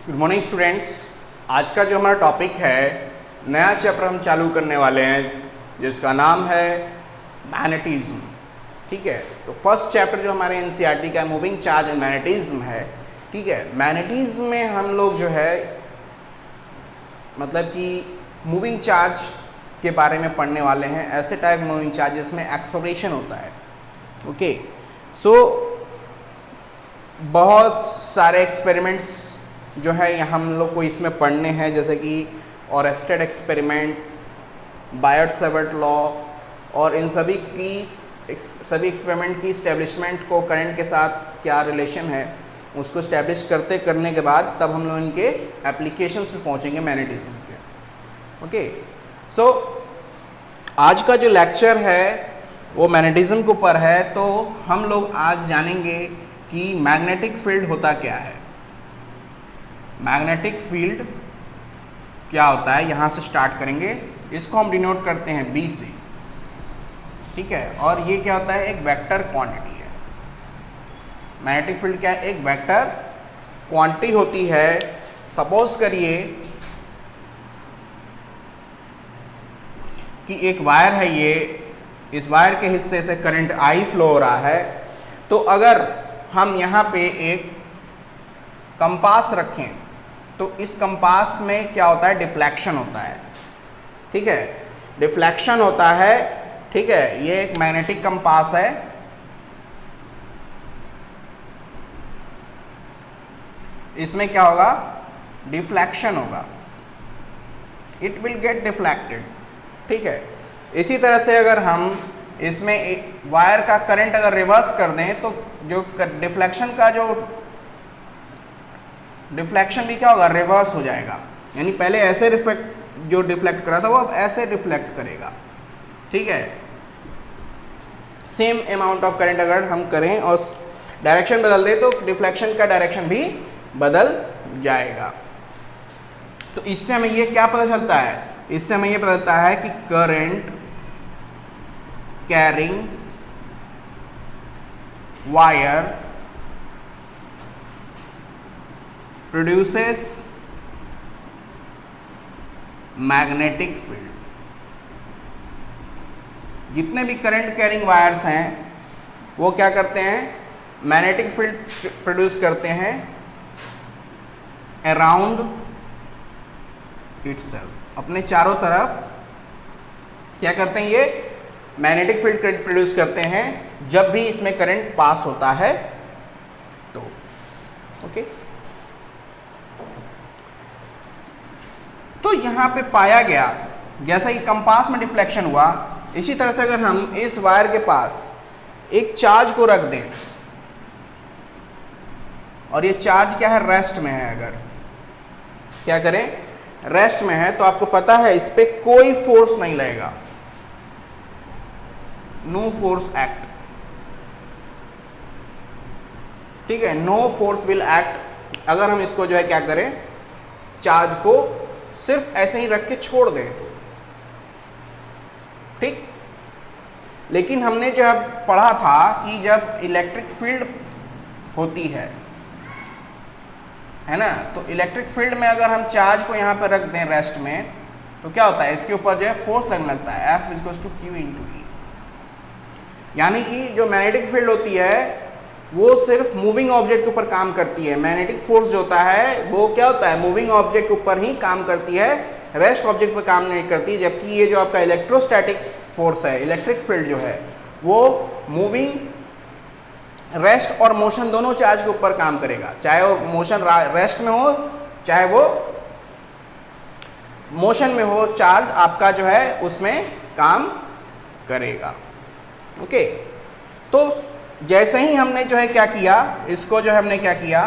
Good morning students. आज का जो हमारा टॉपिक है, नया चैप्टर हम चालू करने वाले हैं जिसका नाम है मैग्नेटिज्म। ठीक है, तो फर्स्ट चैप्टर जो हमारे एनसीईआरटी का मूविंग चार्ज एंड मैग्नेटिज्म है। ठीक है, मैग्नेटिज्म में हम लोग जो है मतलब कि मूविंग चार्ज के बारे में पढ़ने वाले हैं, ऐसे टाइप मूविंग चार्ज जिसमें एक्सेलरेशन होता है। ओके, सो बहुत सारे एक्सपेरिमेंट्स जो है यहाँ हम लोग को इसमें पढ़ने हैं, जैसे कि ओरेस्टेड एक्सपेरिमेंट, बायट-सैवर्ट लॉ, और इन सभी एक्सपेरिमेंट की इस्टेब्लिशमेंट को करंट के साथ क्या रिलेशन है उसको इस्टेब्लिश करने के बाद तब हम लोग इनके एप्लीकेशंस में पहुँचेंगे मैग्नेटिज्म के। ओके, सो आज का जो लेक्चर है वो मैग्नेटिज्म के ऊपर है। तो हम लोग आज जानेंगे कि मैग्नेटिक फील्ड होता क्या है। मैग्नेटिक फील्ड क्या होता है, यहाँ से स्टार्ट करेंगे। इसको हम डिनोट करते हैं बी से। ठीक है, और ये क्या होता है, एक वेक्टर क्वांटिटी है। मैग्नेटिक फील्ड क्या है, एक वेक्टर क्वांटिटी होती है। सपोज करिए कि एक वायर है, ये इस वायर के हिस्से से करंट आई फ्लो हो रहा है। तो अगर हम यहाँ पे एक कंपास रखें तो इस कंपास में क्या होता है, डिफ्लेक्शन होता है। ठीक है, डिफ्लेक्शन होता है। ठीक है, ये एक मैग्नेटिक कंपास है। इसमें क्या होगा, डिफ्लेक्शन होगा, इट विल गेट डिफ्लेक्टेड। ठीक है, इसी तरह से अगर हम इसमें वायर का करंट अगर रिवर्स कर दें तो जो डिफ्लेक्शन का डिफ्लेक्शन भी क्या होगा, रिवर्स हो जाएगा। यानी पहले ऐसे जो डिफ्लेक्ट करा था वो अब ऐसे डिफ्लेक्ट करेगा। ठीक है, सेम अमाउंट ऑफ करंट अगर हम करें और डायरेक्शन बदल दें तो डिफ्लेक्शन का डायरेक्शन भी बदल जाएगा। तो इससे हमें ये क्या पता चलता है, इससे हमें ये पता चलता है कि current carrying wire produces magnetic field. जितने भी करंट कैरिंग वायर्स हैं वो क्या करते हैं, मैग्नेटिक फील्ड प्रोड्यूस करते हैं अराउंड इटसेल्फ, अपने चारों तरफ क्या करते हैं, ये मैग्नेटिक फील्ड प्रोड्यूस करते हैं जब भी इसमें करंट पास होता है तो। ओके, तो यहाँ पे पाया गया जैसा कि कंपास में डिफ्लेक्शन हुआ, इसी तरह से अगर हम इस वायर के पास एक चार्ज को रख दें और ये चार्ज क्या है, रेस्ट में है, अगर क्या करें, रेस्ट में है, तो आपको पता है इस पे कोई फोर्स नहीं लगेगा, नो फोर्स एक्ट। ठीक है, नो फोर्स विल एक्ट। अगर हम इसको जो है क्या करें, चार्ज को सिर्फ ऐसे ही रख के छोड़ दें। ठीक, लेकिन हमने जब पढ़ा था कि जब इलेक्ट्रिक फील्ड होती है ना, तो इलेक्ट्रिक फील्ड में अगर हम चार्ज को यहाँ पर रख दें रेस्ट में तो क्या होता है, इसके ऊपर जो है फोर्स लगने लगता है, F = Q × E। यानी कि जो मैग्नेटिक फील्ड होती है वो सिर्फ मूविंग ऑब्जेक्ट के ऊपर काम करती है। मैग्नेटिक फोर्स जो होता है वो क्या होता है, मूविंग ऑब्जेक्ट के ऊपर ही काम करती है, रेस्ट ऑब्जेक्ट पर काम नहीं करती। जबकि ये जो आपका इलेक्ट्रोस्टैटिक फोर्स है, इलेक्ट्रिक फील्ड जो है, वो मूविंग, रेस्ट और मोशन दोनों चार्ज के ऊपर काम करेगा। चाहे वो मोशन रेस्ट में हो, चाहे वो मोशन में हो, चार्ज आपका जो है उसमें काम करेगा। ओके, तो जैसे ही हमने जो है क्या किया, इसको जो है हमने क्या किया,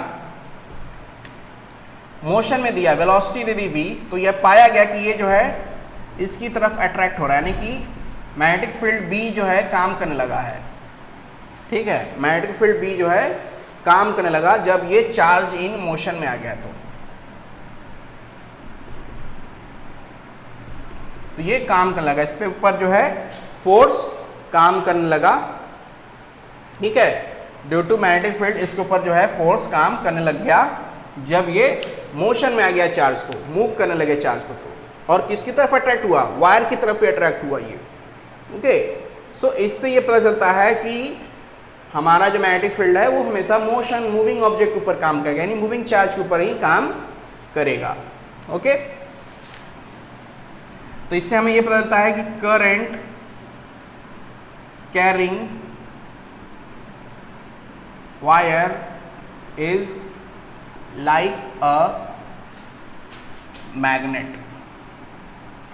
मोशन में दिया, वेलोसिटी दे दी v, तो यह पाया गया कि ये जो है इसकी तरफ अट्रैक्ट हो रहा है, यानी कि मैग्नेटिक फील्ड B जो है काम करने लगा है। ठीक है, मैग्नेटिक फील्ड B जो है काम करने लगा जब ये चार्ज इन मोशन में आ गया। तो ये काम करने लगा, इस पे ऊपर जो है फोर्स काम करने लगा। ठीक है, ड्यू टू मैग्नेटिक फील्ड इसके ऊपर जो है फोर्स काम करने लग गया जब ये मोशन में आ गया चार्ज, तो मूव करने लगे चार्ज को, तो और किसकी तरफ अट्रैक्ट हुआ, वायर की तरफ अट्रैक्ट हुआ ये। ओके, सो इससे ये पता चलता है कि हमारा जो मैग्नेटिक फील्ड है वो हमेशा मोशन, मूविंग ऑब्जेक्ट के ऊपर काम करेगा, यानी मूविंग चार्ज के ऊपर ही काम करेगा। ओके, तो इससे हमें ये पता चलता है कि current carrying wire is like a magnet.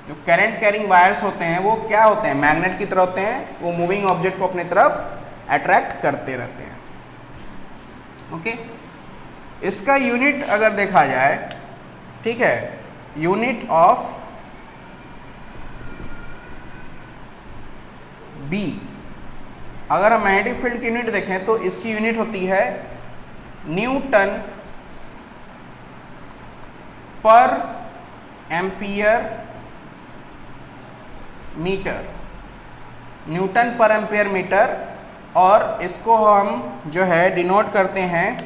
जो करंट कैरिंग वायर्स होते हैं वो क्या होते हैं, मैग्नेट की तरह होते हैं, वो मूविंग ऑब्जेक्ट को अपनी तरफ अट्रैक्ट करते रहते हैं। ओके, इसका यूनिट अगर देखा जाए, ठीक है, यूनिट ऑफ बी, अगर हम मैग्नेटिक फील्ड की यूनिट देखें तो इसकी यूनिट होती है Newton per ampere metre, Newton per ampere metre, और इसको हम जो है डिनोट करते हैं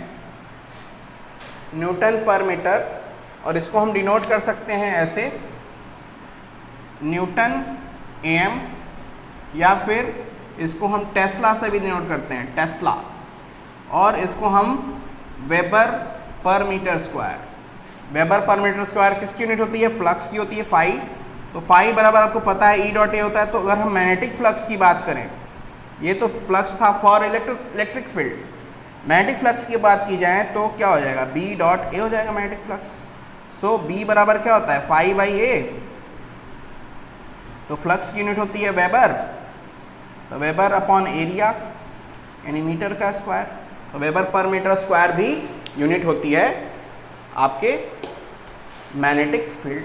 न्यूटन पर मीटर, और इसको हम डिनोट कर सकते हैं ऐसे न्यूटन एम, या फिर इसको हम टेस्ला से भी डिनोट करते हैं, टेस्ला, और इसको हम weber per metre square. Weber per metre square किसकी यूनिट होती है, फ्लक्स की होती है, फाई। तो फाई बराबर आपको पता है ई डॉट ए होता है। तो अगर हम मैग्नेटिक फ्लक्स की बात करें, ये तो फ्लक्स था for electric field, magnetic flux की बात की जाए तो क्या हो जाएगा, बी डॉट ए हो जाएगा मैग्नेटिक फ्लक्स। सो बी बराबर क्या होता है, फाई बाई ए। तो फ्लक्स की यूनिट होती है वेबर, तो वेबर अपॉन एरिया यानी मीटर का स्क्वायर। तो वेबर पर मीटर स्क्वायर भी यूनिट होती है आपके मैग्नेटिक फील्ड।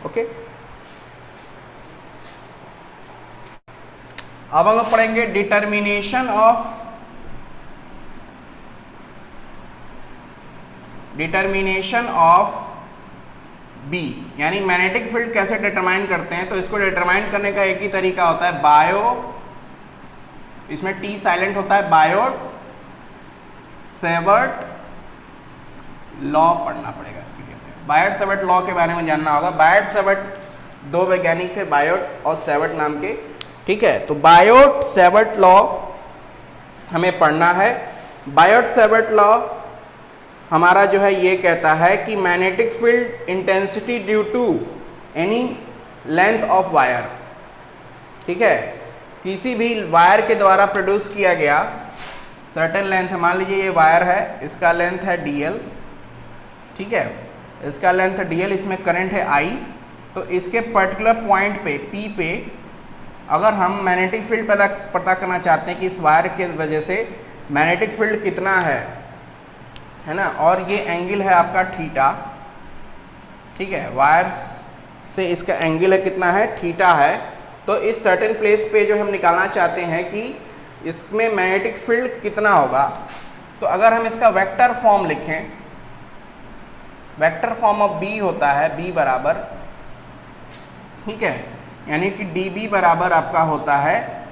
ओके, अब हम लोग पढ़ेंगे डिटर्मिनेशन ऑफ बी, यानी मैग्नेटिक फील्ड कैसे डिटरमाइन करते हैं। तो इसको डिटरमाइन करने का एक ही तरीका होता है, बायो, इसमें टी साइलेंट होता है, बायोट सेवर्ट लॉ पढ़ना पड़ेगा इसके लिए। बायोट सेवर्ट लॉ के बारे में जानना होगा। बायोट सेवर्ट दो वैज्ञानिक थे, बायोट और सेवर्ट नाम के, ठीक है। तो बायोट सेवर्ट लॉ हमें पढ़ना है। बायोट सेवर्ट लॉ हमारा जो है ये कहता है कि magnetic field intensity due to any length of wire, ठीक है, किसी भी वायर के द्वारा प्रोड्यूस किया गया सर्टेन लेंथ है। मान लीजिए ये वायर है, इसका लेंथ है dl, ठीक है, इसका लेंथ है dl, इसमें करंट है I। तो इसके पर्टिकुलर पॉइंट पे P पे अगर हम मैग्नेटिक फील्ड पता करना चाहते हैं कि इस वायर के वजह से मैग्नेटिक फील्ड कितना है ना, और ये एंगल है आपका थीटा, ठीक है, वायर से इसका एंगल है कितना है, थीटा है। तो इस सर्टेन प्लेस पे जो हम निकालना चाहते हैं कि इसमें मैग्नेटिक फील्ड कितना होगा। तो अगर हम इसका वेक्टर फॉर्म लिखें, वेक्टर फॉर्म ऑफ बी होता है बी बराबर, ठीक है, यानी कि डी बी बराबर आपका होता है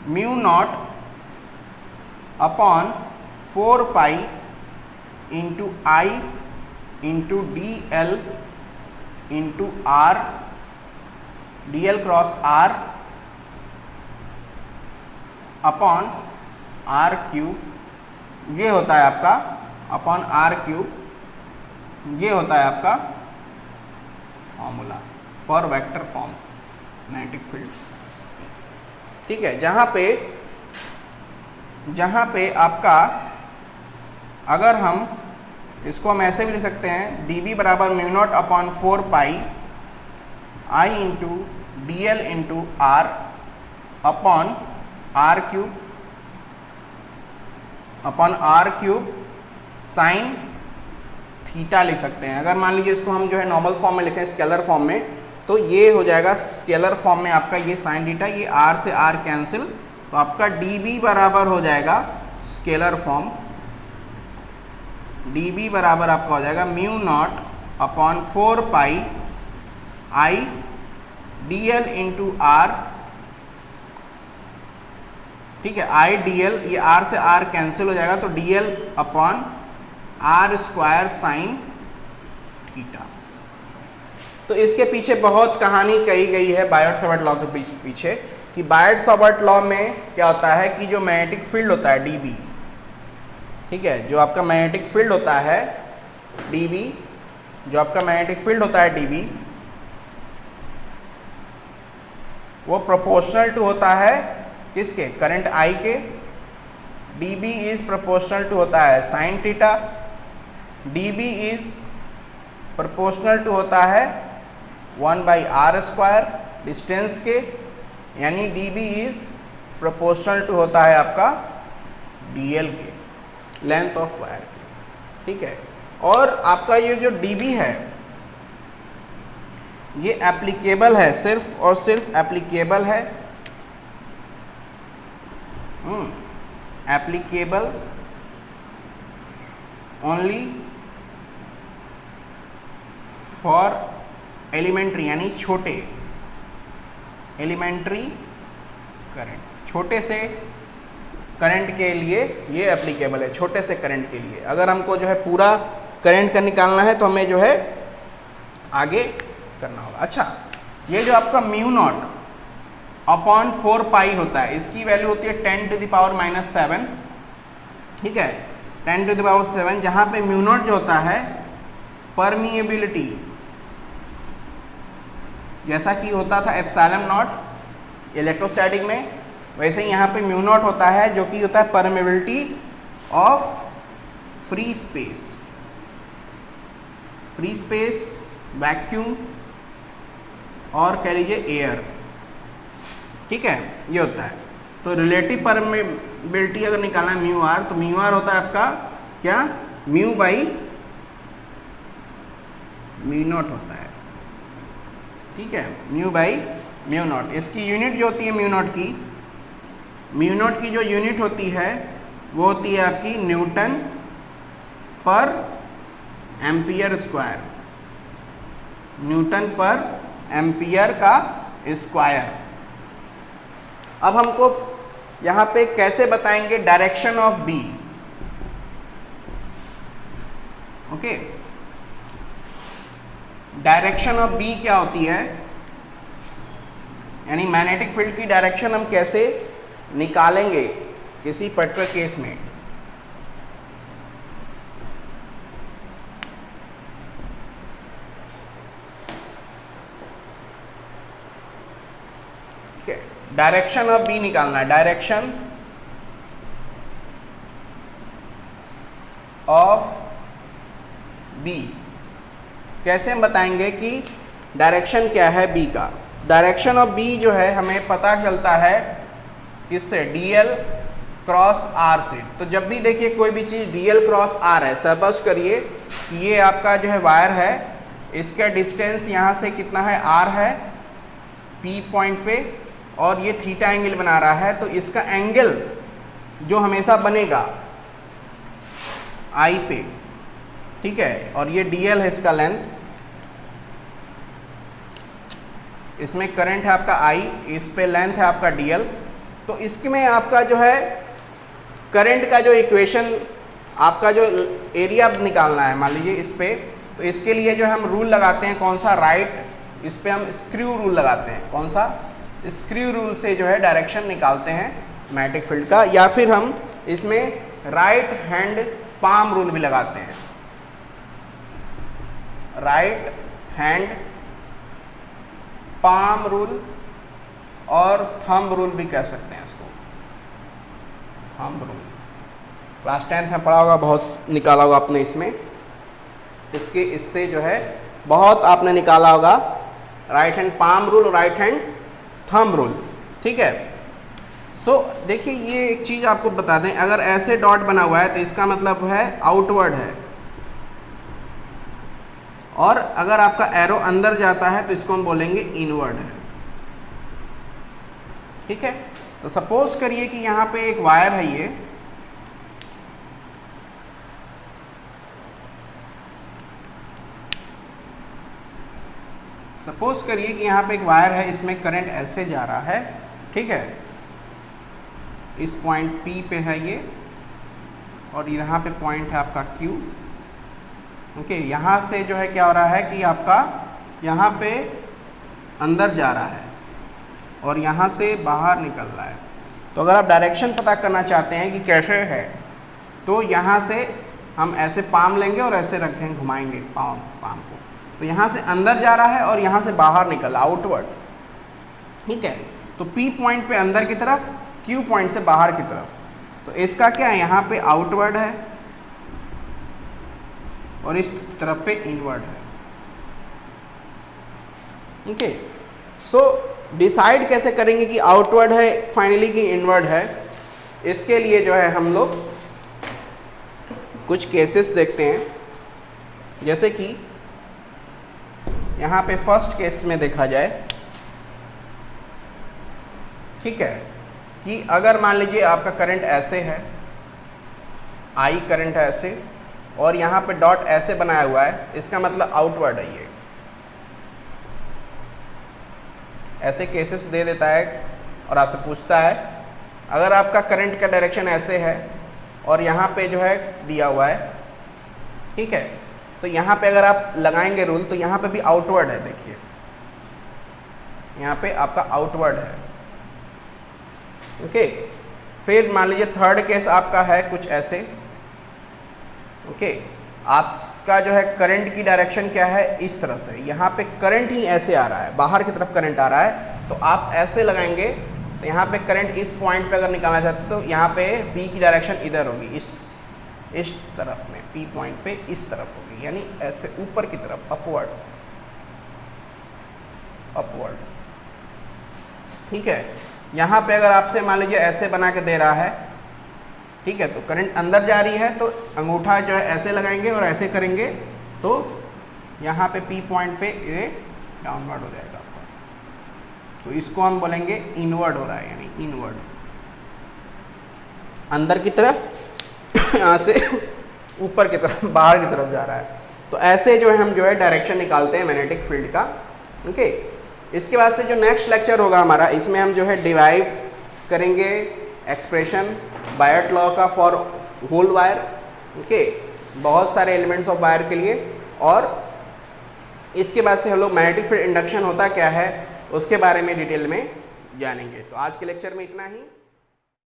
mu naught upon 4 pi into I into D L into R, D L cross R upon R cube, ये होता है आपका अपॉन आर क्यूब, ये होता है आपका formula for vector form magnetic field, ठीक है। जहाँ पे आपका, अगर हम इसको हम ऐसे भी लिख सकते हैं, डी बी बराबर mu naught upon 4 pi I into D L into R upon R cube sine theta लिख सकते हैं। अगर मान लीजिए इसको हम जो है नॉर्मल फॉर्म में लिखें, स्केलर फॉर्म में, तो ये हो जाएगा स्केलर फॉर्म में आपका ये साइन थीटा, ये आर से आर कैंसिल, तो आपका डी बी बराबर हो जाएगा स्केलर फॉर्म, डी बी बराबर आपका हो जाएगा mu naught upon 4 pi I D L into R ठीक है, आई डी एल, ये आर से आर कैंसिल हो जाएगा तो D L upon R square sine theta. तो इसके पीछे बहुत कहानी कही गई है बायट-सावर्ट लॉ के पीछे, कि बायट-सावर्ट लॉ में क्या होता है कि जो मैग्नेटिक फील्ड होता है डीबी, ठीक है, जो आपका मैग्नेटिक फील्ड होता है डीबी, जो आपका मैग्नेटिक फील्ड होता है डीबी, वो प्रोपोर्शनल टू होता है किसके, करंट आई के। dB इज प्रोपोर्शनल टू होता है sine theta, dB is proportional to होता है 1/r स्क्वायर डिस्टेंस के, यानी dB इज प्रोपोर्शनल टू होता है आपका dl के, लेंथ ऑफ वायर के, ठीक है। और आपका ये जो dB है ये एप्लीकेबल है, सिर्फ और सिर्फ एप्लीकेबल है, एप्लीकेबल ओनली फॉर एलिमेंट्री, यानी छोटे एलिमेंट्री करंट, छोटे से करंट के लिए ये एप्लीकेबल है, छोटे से करंट के लिए। अगर हमको जो है पूरा करंट का निकालना है तो हमें जो है आगे करना होगा। अच्छा, ये जो आपका म्यू नॉट अपॉन 4 पाई होता है, इसकी वैल्यू होती है 10⁻⁻⁷, ठीक है, 10⁻⁷, जहाँ पे म्यू नॉट जो होता है परमिएबिलिटी, जैसा कि होता था एप्सिलॉन नॉट इलेक्ट्रोस्टैटिक में, वैसे ही यहाँ पे म्यू नॉट होता है जो कि होता है permeability of free space, free space, vacuum और कह लीजिए एयर, ठीक है, ये होता है। तो रिलेटिव परमिएबिलिटी अगर निकालना है म्यू आर, तो म्यू आर होता है आपका क्या, म्यू बाई म्यू नॉट होता है, ठीक है, म्यू बाई म्यू नॉट। इसकी यूनिट जो होती है म्यू नॉट की जो यूनिट होती है वो होती है आपकी newton per ampere square, newton per ampere का स्क्वायर। अब हमको यहाँ पे कैसे बताएंगे direction of B, okay, direction of B क्या होती है, यानी मैग्नेटिक फील्ड की डायरेक्शन हम कैसे निकालेंगे किसी पर्टिकुलर केस में। डायरेक्शन ऑफ बी निकालना है, डायरेक्शन ऑफ बी कैसे हम बताएंगे कि डायरेक्शन क्या है बी का। डायरेक्शन ऑफ बी जो है हमें पता चलता है किससे, डीएल क्रॉस आर से। तो जब भी देखिए कोई भी चीज़ डीएल क्रॉस आर है, सपोज करिए कि ये आपका जो है वायर है, इसका डिस्टेंस यहाँ से कितना है, आर है पी पॉइंट पे, और ये थीटा एंगल बना रहा है, तो इसका एंगल जो हमेशा बनेगा आई पे, ठीक है, और ये डीएल है इसका लेंथ, इसमें करंट है आपका आई, इस पे लेंथ है आपका डीएल। तो इसमें आपका जो है करंट का जो इक्वेशन, आपका जो एरिया निकालना है, मान लीजिए इस पे, तो इसके लिए जो हम रूल लगाते हैं कौन सा, राइट, इस पे हम स्क्रू रूल लगाते हैं, कौन सा, स्क्रू रूल से जो है डायरेक्शन निकालते हैं मैग्नेटिक फील्ड का, या फिर हम इसमें राइट हैंड पाम रूल भी लगाते हैं, राइट हैंड पाम रूल और थंब रूल भी कह सकते हैं इसको, थंब रूल। क्लास 10th में पढ़ा होगा, बहुत निकाला होगा आपने इसमें, इससे जो है बहुत आपने निकाला होगा, राइट हैंड पाम रूल और राइट हैंड थंब रूल, ठीक है। सो देखिए ये एक चीज़ आपको बता दें, अगर ऐसे डॉट बना हुआ है तो इसका मतलब है आउटवर्ड है, और अगर आपका एरो अंदर जाता है तो इसको हम बोलेंगे इनवर्ड है, ठीक है। तो सपोज करिए कि यहाँ पे एक वायर है, ये सपोज करिए कि यहाँ पे एक वायर है, इसमें करंट ऐसे जा रहा है, ठीक है, इस पॉइंट P पे है ये, और यहाँ पे पॉइंट है आपका Q। ओके, यहाँ से जो है क्या हो रहा है कि आपका यहाँ पे अंदर जा रहा है और यहाँ से बाहर निकल रहा है। तो अगर आप डायरेक्शन पता करना चाहते हैं कि कैसे है, तो यहाँ से हम ऐसे पाम लेंगे और ऐसे रखेंगे, घुमाएंगे पाम को, तो यहाँ से अंदर जा रहा है और यहाँ से बाहर निकल रहा है, आउटवर्ड। ठीक है, तो P पॉइंट पे अंदर की तरफ, Q पॉइंट से बाहर की तरफ। तो इसका क्या है, यहाँ पे आउटवर्ड है और इस तरफ पे इनवर्ड है। ओके, सो डिसाइड कैसे करेंगे कि आउटवर्ड है फाइनली कि इनवर्ड है? इसके लिए जो है हम लोग कुछ केसेस देखते हैं, जैसे कि यहाँ पे फर्स्ट केस में देखा जाए, ठीक है, कि अगर मान लीजिए आपका करंट ऐसे है, आई करंट है ऐसे, और यहाँ पे डॉट ऐसे बनाया हुआ है, इसका मतलब आउटवर्ड है ये। ऐसे केसेस दे देता है और आपसे पूछता है, अगर आपका करंट का डायरेक्शन ऐसे है और यहाँ पे जो है दिया हुआ है, ठीक है, तो यहाँ पे अगर आप लगाएंगे रूल तो यहाँ पे भी आउटवर्ड है, देखिए यहाँ पे आपका आउटवर्ड है। ओके, फिर मान लीजिए थर्ड केस आपका है कुछ ऐसे। ओके, आपका जो है करंट की डायरेक्शन क्या है, इस तरह से, यहाँ पे करंट ही ऐसे आ रहा है, बाहर की तरफ करंट आ रहा है, तो आप ऐसे लगाएंगे तो यहाँ पे करंट इस पॉइंट पे अगर निकालना चाहते हो तो यहाँ पे P की डायरेक्शन इधर होगी, इस तरफ में, P पॉइंट पे इस तरफ होगी, यानी ऐसे ऊपर की तरफ, अपवर्ड। ठीक है, यहाँ पे अगर आपसे मान लीजिए ऐसे बना के दे रहा है, ठीक है, तो करंट अंदर जा रही है, तो अंगूठा जो है ऐसे लगाएंगे और ऐसे करेंगे तो यहाँ पे P पॉइंट पे ये डाउनवर्ड हो जाएगा आपका, तो इसको हम बोलेंगे इनवर्ड हो रहा है, यानी इनवर्ड, अंदर की तरफ यहाँ से ऊपर की तरफ, बाहर की तरफ जा रहा है। तो ऐसे जो है हम जो है डायरेक्शन निकालते हैं मैग्नेटिक फील्ड का। ओके, इसके बाद से जो नेक्स्ट लेक्चर होगा हमारा, इसमें हम जो है डिराइव करेंगे एक्सप्रेशन बायट लॉ का फॉर होल वायर। ओके, बहुत सारे एलिमेंट्स ऑफ वायर के लिए, और इसके बाद से हम लोग मैग्नेटिक फील्ड इंडक्शन होता क्या है उसके बारे में डिटेल में जानेंगे। तो आज के लेक्चर में इतना ही।